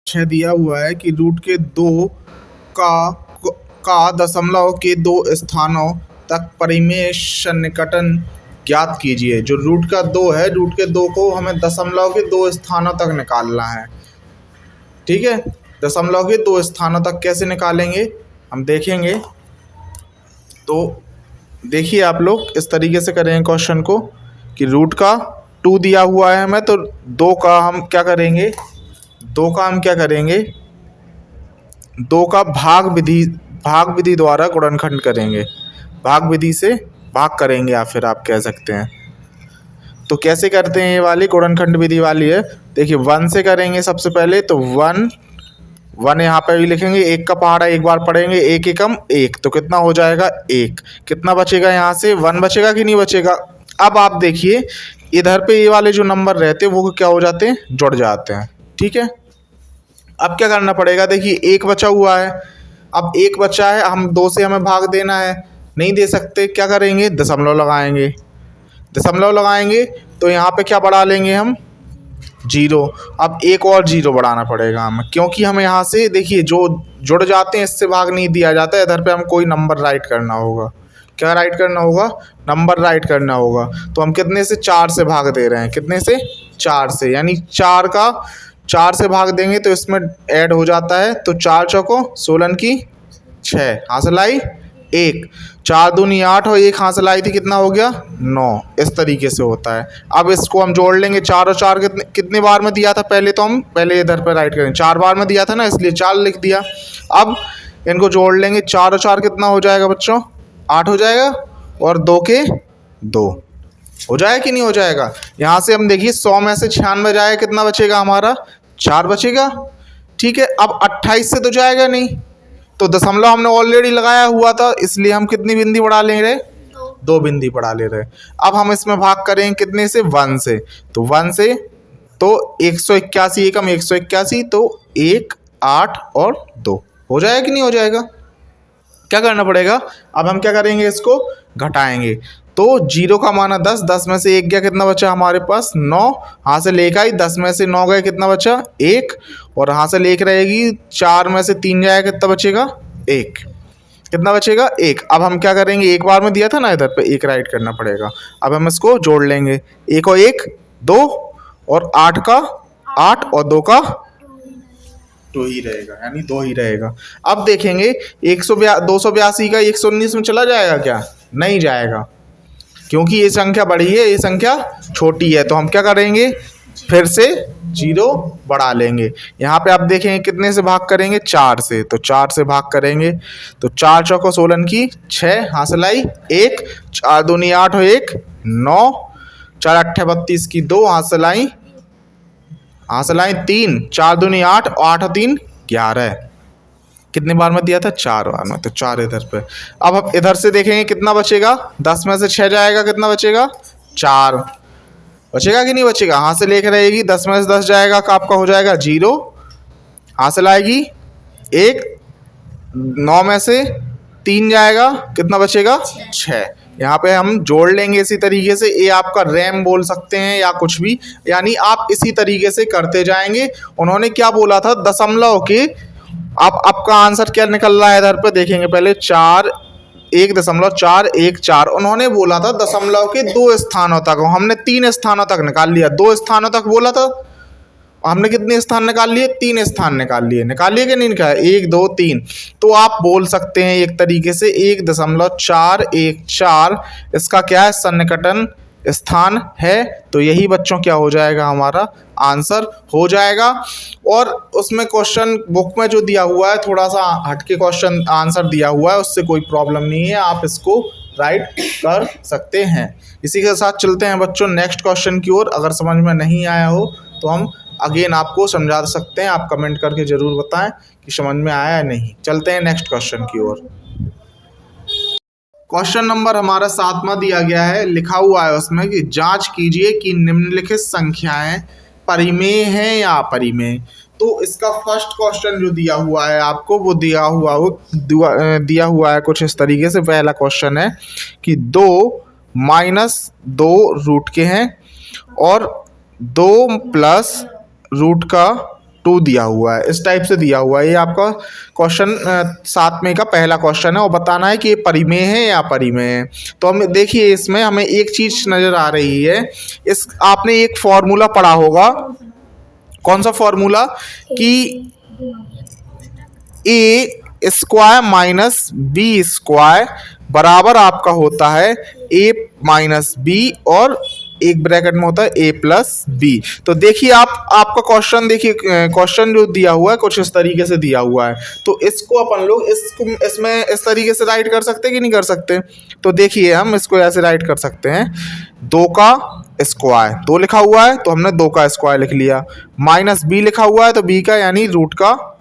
6 दिया हुआ है कि रूट के दो का दशमलव के दो स्थानों तक परिमेय सन्निकटन ज्ञात कीजिए। जो रूट का 2 है, रूट के 2 को हमें दशमलव के दो स्थानों तक निकालना है। ठीक है, दशमलव के दो स्थानों तक कैसे निकालेंगे हम देखेंगे। तो देखिए आप लोग इस तरीके से करेंगे क्वेश्चन को कि रूट का 2 दिया हुआ है हमें, तो 2 का हम क्या करेंगे, 2 का भाग विधि द्वारा गुणनखंड करेंगे। भाग विधि से भाग करेंगे या फिर आप कह सकते हैं। तो कैसे करते हैं, ये वाली गुणनखंड विधि वाली है। देखिए 1 से करेंगे सबसे पहले, तो 1 यहाँ पे भी लिखेंगे, 1 का पहाड़ा एक बार पढ़ेंगे, 1 एकम 1, तो कितना हो जाएगा 1। कितना बचेगा यहाँ से 1 बचेगा कि नहीं बचेगा। अब आप देखिए इधर पे ये वाले जो नंबर रहते हैं वो क्या हो जाते हैं, जुड़ जाते हैं। ठीक है, अब क्या करना पड़ेगा, देखिए 1 बचा हुआ है। अब 1 बचा है, हम 2 से हमें भाग देना है, नहीं दे सकते, क्या करेंगे, दशमलव लगाएंगे। तो यहाँ पे क्या बढ़ा लेंगे हम, 0। अब एक और 0 बढ़ाना पड़ेगा हमें, क्योंकि हमें यहाँ से देखिए जो जुड़ जाते हैं इससे भाग नहीं दिया जाता है। इधर पे हम कोई नंबर राइट करना होगा। क्या राइट करना होगा, नंबर राइट करना होगा। तो हम कितने से 4 से भाग दे रहे हैं, कितने से 4 से, यानी 4 से भाग देंगे तो इसमें ऐड हो जाता है। तो 4 चौको 16 की 6 हासिल आई 1, 4 दूनी 8 और 1 हासिल आई थी, कितना हो गया 9। इस तरीके से होता है। अब इसको हम जोड़ लेंगे, 4 और 4 कितने बार में दिया था, पहले इधर पर राइट करें, 4 बार में दिया था ना, इसलिए 4 लिख दिया। अब इनको जोड़ लेंगे, 4 और 4 कितना हो जाएगा बच्चों, 8 हो जाएगा, और 2 के 2 हो जाएगा कि नहीं हो जाएगा। यहाँ से हम देखिए 100 में से 96 जाएगा, कितना बचेगा हमारा, 4 बचेगा। ठीक है, अब 28 से तो जाएगा नहीं, तो दशमलव हमने ऑलरेडी लगाया हुआ था, इसलिए हम कितनी बिंदी बढ़ा ले रहे, 2 बिंदी बढ़ा ले रहे। अब हम इसमें भाग करें कितने से, 1 से, तो 1 से तो 181 एकम 181, तो 1 8 और 2 हो जाएगा कि नहीं हो जाएगा। क्या करना पड़ेगा, अब हम क्या करेंगे, इसको घटाएंगे। तो 0 का माना 10, 10 में से 1 गया, कितना बचा हमारे पास 9, यहाँ से लेकर आई, 10 में से 9 गए, कितना बचा 1, और यहाँ से लेकर रहेगी, 4 में से 3 जाएगा, कितना बचेगा 1, कितना बचेगा 1। अब हम क्या करेंगे, एक बार में दिया था ना इधर पे, 1 राइट करना पड़ेगा। अब हम इसको जोड़ लेंगे, 1 और 1 2, और 8 का 8 और 2 का 2 ही रहेगा, यानी 2 ही रहेगा। अब देखेंगे 282 का 119 में चला जाएगा क्या, नहीं जाएगा, क्योंकि ये संख्या बड़ी है, ये संख्या छोटी है। तो हम क्या करेंगे, फिर से 0 बढ़ा लेंगे। यहाँ पे आप देखेंगे कितने से भाग करेंगे, 4 से, तो 4 से भाग करेंगे, तो 4 चौको 16 की 6 हासिल आई 1, 4 दूनी 8 और 1 9, 4 अट्ठे 32 की 2 हासिल आई 3, 4 दूनी 8 और 8 और 3 11। कितने बार में दिया था, 4 बार में, तो 4 इधर पे। अब हम इधर से देखेंगे कितना बचेगा, 10 में से 6 जाएगा, कितना बचेगा 4 बचेगा कि नहीं बचेगा। यहाँ से लेकर रहेगी, 10 में से 10 जाएगा, का आपका हो जाएगा 0, हासिल आएगी 1, 9 में से 3 जाएगा, कितना बचेगा 6। यहाँ पे हम जोड़ लेंगे इसी तरीके से, ये आपका रैम बोल सकते हैं या कुछ भी, यानी आप इसी तरीके से करते जाएंगे। उन्होंने क्या बोला था, दशमलव के, आप आपका आंसर क्या निकल रहा है इधर पे देखेंगे, पहले 1.414। उन्होंने बोला था दशमलव के 2 स्थानों तक, हमने 3 स्थानों तक निकाल लिया, 2 स्थानों तक बोला था, हमने कितने स्थान निकाल लिए, 3 स्थान निकाल लिए कि नहीं निकाले, 1 2 3। तो आप बोल सकते हैं एक तरीके से 1.414 इसका क्या है, सन्निकटन स्थान है। तो यही बच्चों क्या हो जाएगा, हमारा आंसर हो जाएगा। और उसमें क्वेश्चन बुक में जो दिया हुआ है, थोड़ा सा हटके क्वेश्चन आंसर दिया हुआ है, उससे कोई प्रॉब्लम नहीं है, आप इसको राइट कर सकते हैं। इसी के साथ चलते हैं बच्चों नेक्स्ट क्वेश्चन की ओर। अगर समझ में नहीं आया हो तो हम अगेन आपको समझा सकते हैं, आप कमेंट करके ज़रूर बताएं कि समझ में आया या नहीं। चलते हैं नेक्स्ट क्वेश्चन की ओर। क्वेश्चन नंबर हमारा 7वां दिया गया है, लिखा हुआ है उसमें कि जांच कीजिए कि निम्नलिखित संख्याएं परिमेय हैं या अपरिमेय। तो इसका फर्स्ट क्वेश्चन जो दिया हुआ है आपको, वो दिया हुआ है कुछ इस तरीके से। पहला क्वेश्चन है कि 2 - 2 रूट के हैं और 2 + रूट का 2 दिया हुआ है, इस टाइप से दिया हुआ है। ये आपका क्वेश्चन 7 में का पहला क्वेश्चन है और बताना है कि ये परिमेय है या अपरिमेय है। तो हम देखिए इसमें हमें एक चीज नजर आ रही है, इस आपने एक फॉर्मूला पढ़ा होगा, कौन सा फॉर्मूला, कि ए स्क्वायर माइनस बी स्क्वायर बराबर आपका होता है ए माइनस बी और एक ब्रैकेट में होता है ए प्लस बी। तो देखिए आपका क्वेश्चन देखिए, क्वेश्चन जो दिया हुआ है कुछ इस तरीके से दिया हुआ है। तो इसको अपन लोग इसमें इस तरीके से राइट कर सकते हैं कि नहीं कर सकते। तो देखिए हम इसको ऐसे राइट कर सकते हैं, 2 का स्क्वायर, 2 लिखा हुआ है तो हमने 2 का स्क्वायर लिख लिया, माइनस बी लिखा हुआ है तो बी का यानी रूट का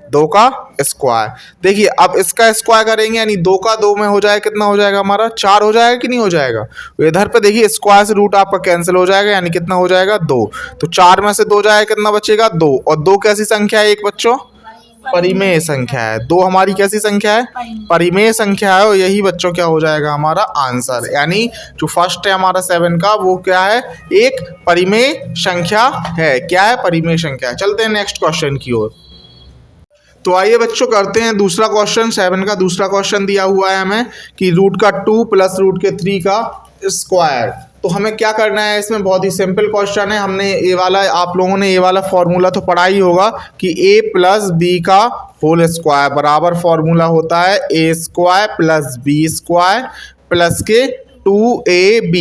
2 का स्क्वायर। देखिए अब इसका स्क्वायर करेंगे यानी 2 का 2 में हो जाएगा, कितना हो जाएगा हमारा 4 हो जाएगा कि नहीं हो जाएगा। तो इधर पे देखिए स्क्वायर से रूट आपका कैंसिल हो जाएगा यानी कितना हो जाएगा 2। तो 4 में से 2 जाएगा, कितना बचेगा 2। और 2 कैसी संख्या है एक बच्चों, परिमेय संख्या है। 2 हमारी कैसी संख्या है, परिमेय संख्या है। और यही बच्चों क्या हो जाएगा हमारा आंसर, यानी जो फर्स्ट है हमारा 7 का वो क्या है, एक परिमेय संख्या है। क्या है, परिमेय संख्या है। चलते हैं नेक्स्ट क्वेश्चन की ओर। तो आइए बच्चों करते हैं दूसरा क्वेश्चन। 7 का दूसरा क्वेश्चन दिया हुआ है हमें कि रूट का 2 प्लस रूट के 3 का स्क्वायर। तो हमें क्या करना है इसमें, बहुत ही सिंपल क्वेश्चन है। हमने ये वाला, आप लोगों ने ये वाला फॉर्मूला तो पढ़ा ही होगा कि a प्लस बी का होल स्क्वायर बराबर फॉर्मूला होता है a square plus B square plus के 2ab।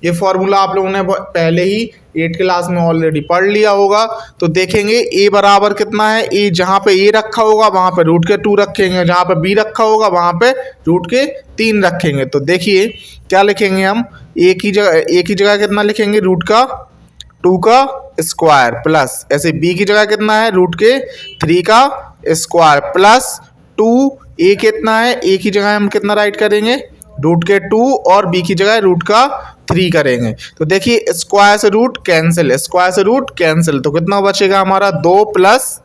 ये फॉर्मूला आप लोगों ने पहले ही 8 क्लास में ऑलरेडी पढ़ लिया होगा। तो देखेंगे a बराबर कितना है, a जहाँ पे a रखा होगा वहाँ पे रूट के 2 रखेंगे, जहाँ पे b रखा होगा वहाँ पे रूट के 3 रखेंगे। तो देखिए क्या लिखेंगे हम, a की जगह कितना लिखेंगे, रूट का 2 का स्क्वायर प्लस ऐसे b की जगह कितना है, रूट के 3 का स्क्वायर प्लस 2। a कितना है, a की जगह हम कितना राइट करेंगे, रूट के 2 और b की जगह रूट का 3 करेंगे। तो देखिए स्क्वायर से रूट कैंसिल, स्क्वायर से रूट कैंसिल, तो कितना बचेगा हमारा 2 प्लस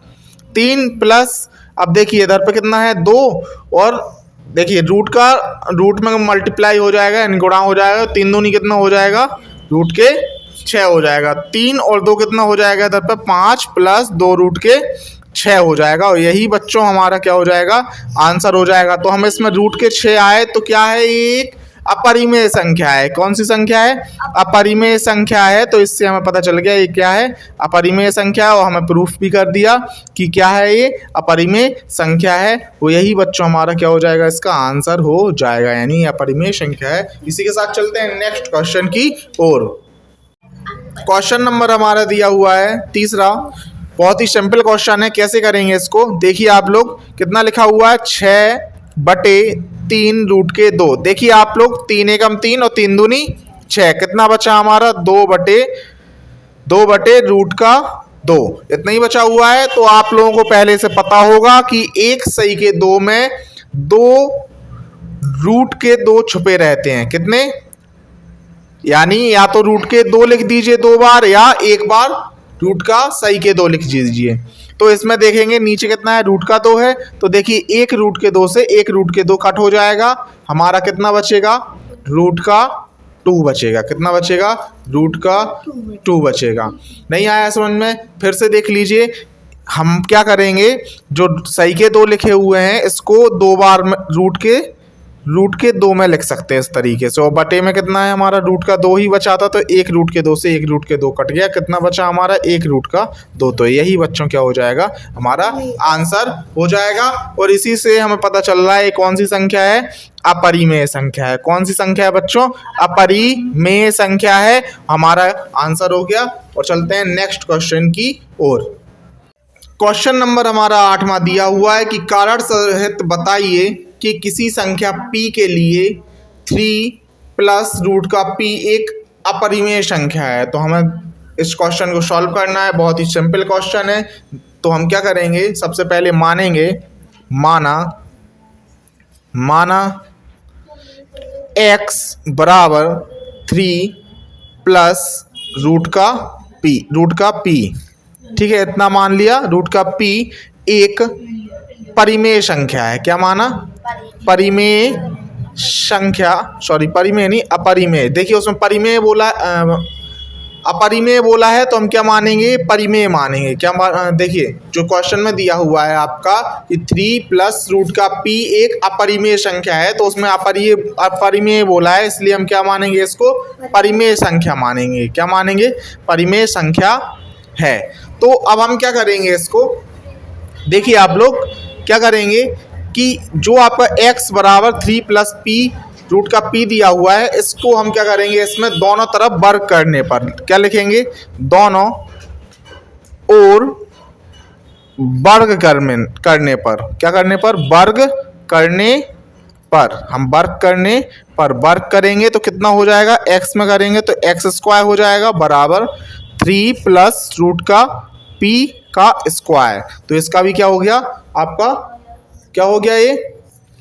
3 प्लस, अब देखिए इधर पे कितना है 2 और देखिए रूट में मल्टीप्लाई हो जाएगा यानी गुणा हो जाएगा। 3 दूनी कितना हो जाएगा, रूट के 6 हो जाएगा। 3 और 2 कितना हो जाएगा इधर पे 5 प्लस 2 रूट के 6 हो जाएगा। और यही बच्चों हमारा क्या हो जाएगा, आंसर हो जाएगा। तो हमें इसमें रूट के 6 आए तो क्या है, एक अपरिमेय संख्या है। कौन सी संख्या है, अपरिमेय संख्या है। तो इससे हमें पता चल गया ये क्या है, अपरिमेय संख्या। और हमें प्रूफ भी कर दिया कि क्या है, ये अपरिमेय संख्या है। वो यही बच्चों हमारा क्या हो जाएगा, इसका आंसर हो जाएगा, यानी अपरिमेय संख्या है। इसी के साथ चलते हैं नेक्स्ट क्वेश्चन की ओर। क्वेश्चन नंबर हमारा दिया हुआ है तीसरा, बहुत ही सिंपल क्वेश्चन है। कैसे करेंगे इसको, देखिए आप लोग कितना लिखा हुआ है, 6/3 रूट के 2। देखिए आप लोग 3 एकम 3 और 3 दूनी 6, कितना बचा हमारा 2/2 रूट का 2, इतना ही बचा हुआ है। तो आप लोगों को पहले से पता होगा कि एक सही के 2 में 2 रूट के 2 छुपे रहते हैं। कितने, यानी या तो रूट के 2 लिख दीजिए 2 बार या एक बार रूट का सही के 2 लिख दीजिए। तो इसमें देखेंगे नीचे कितना है, रूट का 2 है। तो देखिए एक रूट के 2 से एक रूट के 2 कट हो जाएगा, हमारा कितना बचेगा, रूट का 2 बचेगा। कितना बचेगा, रूट का 2 बचेगा। नहीं आया समझ में, फिर से देख लीजिए। हम क्या करेंगे, जो सही के 2 लिखे हुए हैं इसको 2 बार रूट के 2 में लिख सकते हैं इस तरीके से। और बटे में कितना है हमारा, रूट का 2 ही बचा था। तो एक रूट के 2 से एक रूट के 2 कट गया, कितना बचा हमारा, एक रूट का 2। तो यही बच्चों क्या हो जाएगा, हमारा आंसर हो जाएगा। और इसी से हमें पता चल रहा है कौन सी संख्या है, अपरिमेय संख्या है। कौन सी संख्या है बच्चों, अपरिमेय संख्या है। हमारा आंसर हो गया। और चलते हैं नेक्स्ट क्वेश्चन की ओर। क्वेश्चन नंबर हमारा 8वां दिया हुआ है कि कारण सहित बताइए कि किसी संख्या p के लिए 3 प्लस रूट का p एक अपरिमेय संख्या है। तो हमें इस क्वेश्चन को सॉल्व करना है, बहुत ही सिंपल क्वेश्चन है। तो हम क्या करेंगे, सबसे पहले मानेंगे, माना x बराबर 3 प्लस रूट का p, ठीक है, इतना मान लिया। रूट का p एक परिमेय संख्या है। क्या माना, परिमेय संख्या, सॉरी परिमेय नहीं अपरिमेय। देखिए उसमें परिमेय बोला, अपरिमेय बोला है तो हम क्या मानेंगे, परिमेय मानेंगे। देखिए जो क्वेश्चन में दिया हुआ है आपका कि 3 प्लस रूट का p एक अपरिमेय संख्या है, तो उसमें अपरिमेय बोला है, इसलिए हम क्या मानेंगे, इसको परिमेय संख्या मानेंगे। क्या मानेंगे, परिमेय संख्या है। तो अब हम क्या करेंगे, इसको देखिए आप लोग क्या करेंगे कि जो आपका x बराबर 3 प्लस p रूट का p दिया हुआ है, इसको हम क्या करेंगे, इसमें दोनों तरफ वर्ग करने पर क्या लिखेंगे, दोनों और वर्ग करने पर, क्या करने पर, वर्ग करने पर, हम वर्ग करने पर वर्ग करेंगे तो कितना हो जाएगा, x में करेंगे तो x स्क्वायर हो जाएगा बराबर 3 प्लस रूट का p का स्क्वायर। तो इसका भी क्या हो गया, आपका क्या हो गया, ये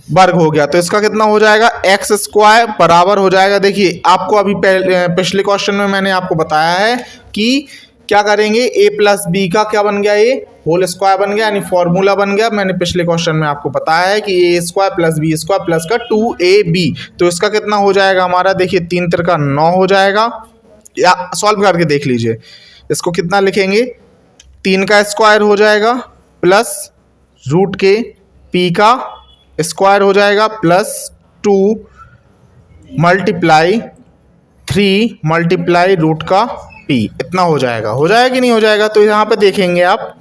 वर्ग हो गया। तो इसका कितना हो जाएगा, एक्स स्क्वायर बराबर हो जाएगा, देखिए आपको अभी पिछले क्वेश्चन में मैंने आपको बताया है कि क्या करेंगे, a प्लस बी का क्या बन गया, ये होल स्क्वायर बन गया, यानी फॉर्मूला बन गया। मैंने पिछले क्वेश्चन में आपको बताया है कि a square plus B square plus का 2ab। तो इसका कितना हो जाएगा हमारा, देखिए 3 3 का 9 हो जाएगा, या सॉल्व करके देख लीजिए। इसको कितना लिखेंगे, 3 का स्क्वायर हो जाएगा प्लस रूट के p का स्क्वायर हो जाएगा प्लस 2 मल्टीप्लाई 3 मल्टीप्लाई रूट का p, इतना हो जाएगा। हो जाएगा कि नहीं हो जाएगा। तो यहाँ पे देखेंगे आप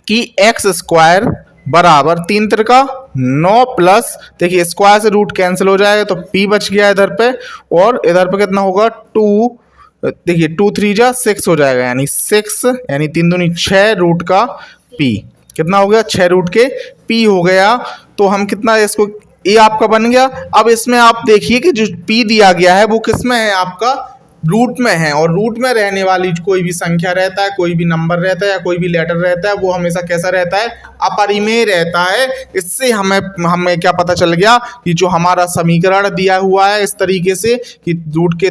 कि एक्स स्क्वायर बराबर 3 3 का 9 प्लस, देखिए स्क्वायर से रूट कैंसिल हो जाएगा तो p बच गया इधर पे, और इधर पे कितना होगा 2, देखिए 2 3 जा 6 हो जाएगा, यानी 6, यानी 3 दूनी 6 रूट का p, कितना हो गया, 6 रूट के p हो गया। तो हम कितना, इसको ये आपका बन गया। अब इसमें आप देखिए कि जो p दिया गया है वो किस में है, आपका रूट में है, और रूट में रहने वाली कोई भी संख्या रहता है, कोई भी नंबर रहता है या कोई भी लेटर रहता है, वो हमेशा कैसा रहता है, अपरिमेय रहता है। इससे हमें क्या पता चल गया कि जो हमारा समीकरण दिया हुआ है इस तरीके से कि रूट के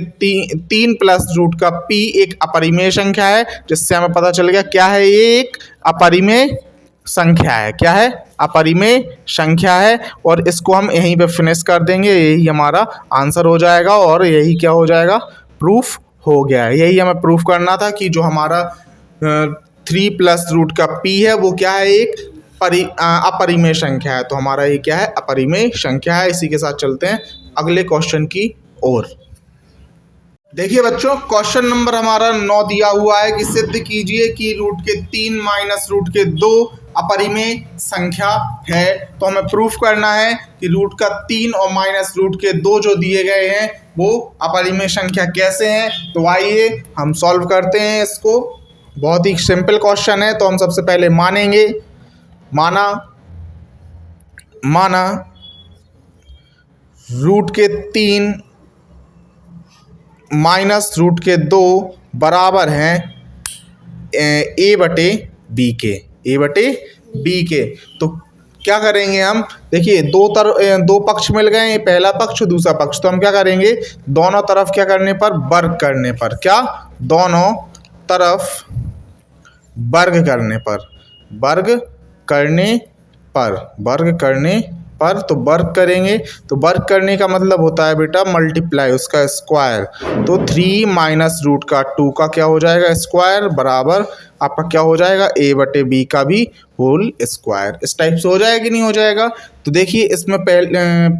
3 प्लस रूट का p एक अपरिमेय संख्या है, जिससे हमें पता चल गया क्या है, ये एक अपरिमेय संख्या है। क्या है, अपरिमेय संख्या है। और इसको हम यहीं पे फिनिश कर देंगे, यही हमारा आंसर हो जाएगा, और यही क्या हो जाएगा, प्रूफ हो गया है। यही हमें प्रूफ करना था कि जो हमारा 3 प्लस रूट का p है वो क्या है, एक अपरिमेय संख्या है। तो हमारा ये क्या है, अपरिमेय संख्या है। इसी के साथ चलते हैं अगले क्वेश्चन की ओर। देखिए बच्चों, क्वेश्चन नंबर हमारा 9 दिया हुआ है कि सिद्ध कीजिए कि रूट के 3 माइनस रूट के 2 अपरिमेय संख्या है। तो हमें प्रूफ करना है कि रूट का 3 और माइनस रूट के 2 जो दिए गए हैं वो अपरिमेय संख्या कैसे हैं। तो आइए हम सॉल्व करते हैं इसको। बहुत ही सिंपल क्वेश्चन है। तो हम सबसे पहले मानेंगे, माना रूट के 3 माइनस रूट के 2 बराबर हैं a बटे बी के। तो क्या करेंगे हम, देखिए दो पक्ष मिल गए, ये पहला पक्ष दूसरा पक्ष। तो हम क्या करेंगे, दोनों तरफ क्या करने पर, वर्ग करने पर, क्या, दोनों तरफ वर्ग करने पर, तो वर्ग करेंगे। तो वर्ग करने का मतलब होता है बेटा मल्टीप्लाई, उसका स्क्वायर। तो 3 माइनस रूट का 2 का क्या हो जाएगा, स्क्वायर, बराबर आपका क्या हो जाएगा, a बटे बी का भी होल स्क्वायर। इस टाइप से हो जाएगा कि नहीं हो जाएगा। तो देखिए इसमें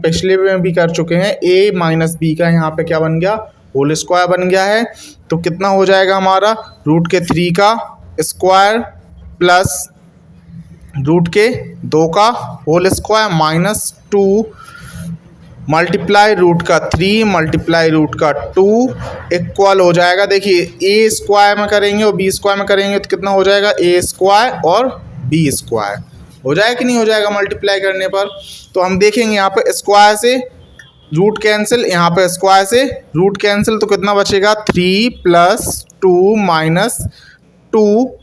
पिछले में भी कर चुके हैं, a माइनस बी का यहाँ पे क्या बन गया, होल स्क्वायर बन गया है। तो कितना हो जाएगा हमारा, रूट के 3 का स्क्वायर प्लस रूट के 2 का whole square minus 2 multiply root का 3 मल्टीप्लाई रूट का 2 इक्वल हो जाएगा। देखिए a स्क्वायर में करेंगे और b स्क्वायर में करेंगे तो कितना हो जाएगा, a स्क्वायर और b स्क्वायर। हो जाएगा कि नहीं हो जाएगा मल्टीप्लाई करने पर। तो हम देखेंगे यहाँ पे स्क्वायर से रूट कैंसिल, यहाँ पे स्क्वायर से रूट कैंसिल, तो कितना बचेगा, 3 प्लस 2 माइनस 2,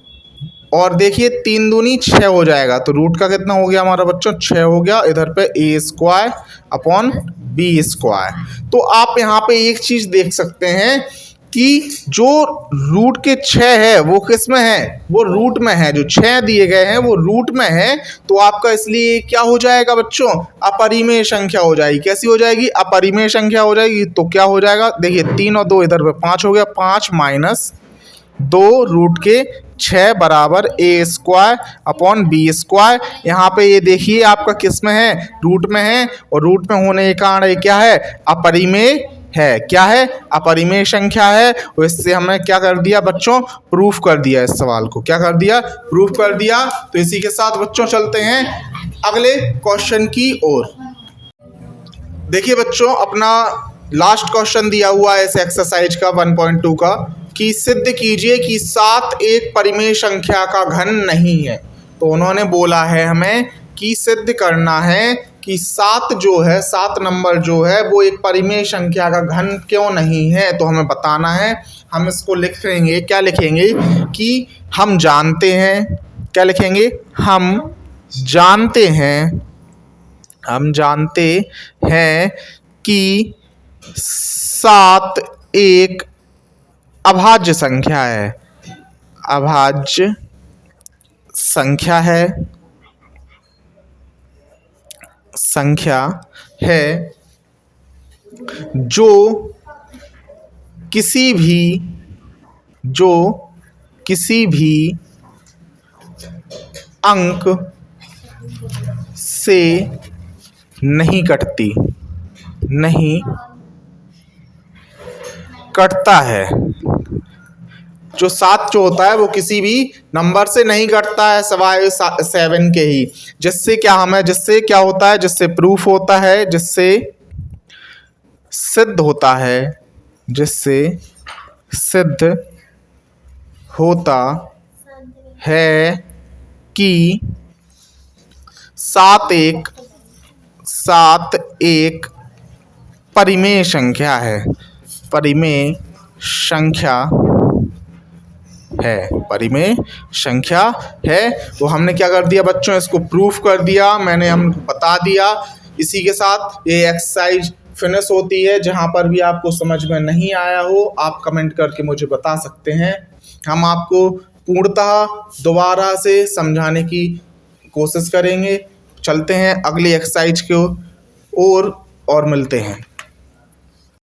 और देखिए 3 दूनी 6 हो जाएगा। तो रूट का कितना हो गया हमारा बच्चों, 6 हो गया। इधर पे a square upon b square. तो आप यहाँ पे एक चीज़ देख सकते हैं कि जो रूट के 6 है वो किस में है, वो रूट में है। जो 6 दिए गए हैं वो रूट में है, तो आपका इसलिए क्या हो जाएगा बच्चों, अपरिमेय संख्या हो जाएगी। कैसी हो जाएगी, अपरिमेय संख्या हो जाएगी। तो क्या हो जाएगा, देखिए 3 और 2 इधर पे 5 हो गया, 5 माइनस 2 रूट के 6 बराबर a² अपॉन b²। यहाँ पे ये देखिए आपका किस में है, रूट में है, और रूट में होने के कारण ये क्या है, अपरिमेय है। क्या है, अपरिमेय संख्या है। और इससे हमने क्या कर दिया बच्चों, प्रूफ कर दिया इस सवाल को। क्या कर दिया, प्रूफ कर दिया। तो इसी के साथ बच्चों चलते हैं अगले क्वेश्चन की ओर। देखिए बच्चों, अपना लास्ट क्वेश्चन दिया हुआ है इस एक्सरसाइज का 1.2 का, कि सिद्ध कीजिए कि 7 एक परिमेय संख्या का घन नहीं है। तो उन्होंने बोला है हमें कि सिद्ध करना है कि 7 जो है, 7 नंबर जो है वो एक परिमेय संख्या का घन क्यों नहीं है। तो हमें बताना है। हम इसको लिखेंगे, क्या लिखेंगे कि हम जानते हैं, क्या लिखेंगे, हम जानते हैं, हम जानते हैं कि 7 एक अभाज्य संख्या है, अभाज्य संख्या है, संख्या है जो किसी भी अंक से नहीं कटती, नहीं कटता है। जो 7 जो होता है वो किसी भी नंबर से नहीं कटता है सिवाय 7 के ही। जिससे क्या हमें, जिससे क्या होता है, जिससे प्रूफ होता है, जिससे सिद्ध होता है, जिससे सिद्ध होता है कि 7 एक परिमेय संख्या है, परिमेय संख्या है, परिमेय संख्या है। तो हमने क्या कर दिया बच्चों, इसको प्रूफ कर दिया, मैंने हमको बता दिया। इसी के साथ ये एक्सरसाइज फिनिश होती है। जहाँ पर भी आपको समझ में नहीं आया हो आप कमेंट करके मुझे बता सकते हैं। हम आपको पूर्णतः दोबारा से समझाने की कोशिश करेंगे। चलते हैं अगली एक्सरसाइज की ओर और मिलते हैं।